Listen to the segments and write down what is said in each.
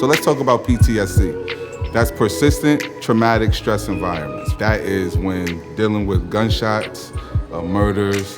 So let's talk about PTSD. That's persistent traumatic stress environments. That is when dealing with gunshots, murders,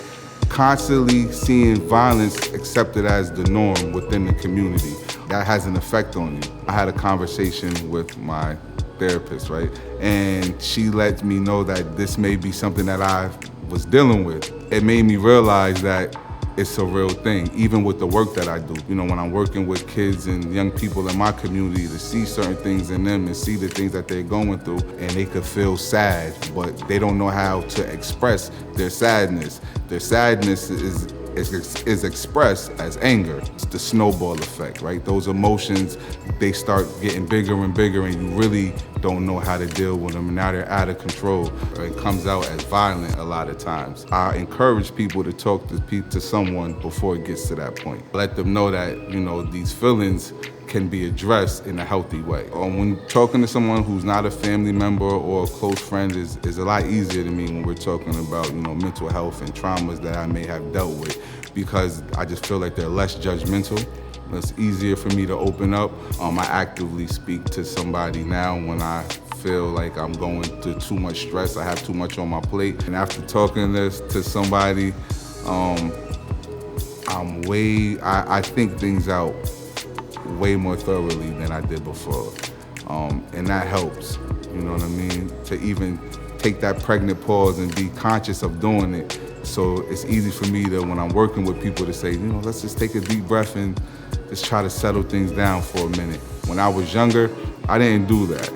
constantly seeing violence accepted as the norm within the community. That has an effect on you. I had a conversation with my therapist, right? And she let me know that this may be something that I was dealing with. It made me realize that it's a real thing, even with the work that I do. You know, when I'm working with kids and young people in my community, to see certain things in them and see the things that they're going through, and they could feel sad, but they don't know how to express their sadness. Their sadness is expressed as anger. It's the snowball effect, right? Those emotions, they start getting bigger and bigger, and you really don't know how to deal with them, and now they're out of control. It comes out as violent a lot of times. I encourage people to talk to someone before it gets to that point. Let them know that, you know, these feelings can be addressed in a healthy way. When talking to someone who's not a family member or a close friend is a lot easier to me when we're talking about, you know, mental health and traumas that I may have dealt with, because I just feel like they're less judgmental. It's easier for me to open up. I actively speak to somebody now when I feel like I'm going through too much stress, I have too much on my plate. And after talking this to somebody, I think things out way more thoroughly than I did before. And that helps, you know what I mean? To even take that pregnant pause and be conscious of doing it. So it's easy for me to, when I'm working with people, to say, you know, let's just take a deep breath and just try to settle things down for a minute. When I was younger, I didn't do that,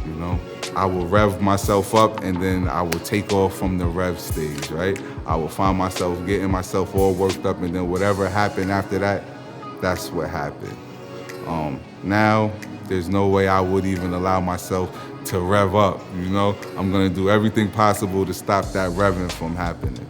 you know? I would rev myself up and then I would take off from the rev stage, right? I would find myself getting myself all worked up, and then whatever happened after that, that's what happened. Now, there's no way I would even allow myself to rev up, you know? I'm gonna do everything possible to stop that revving from happening.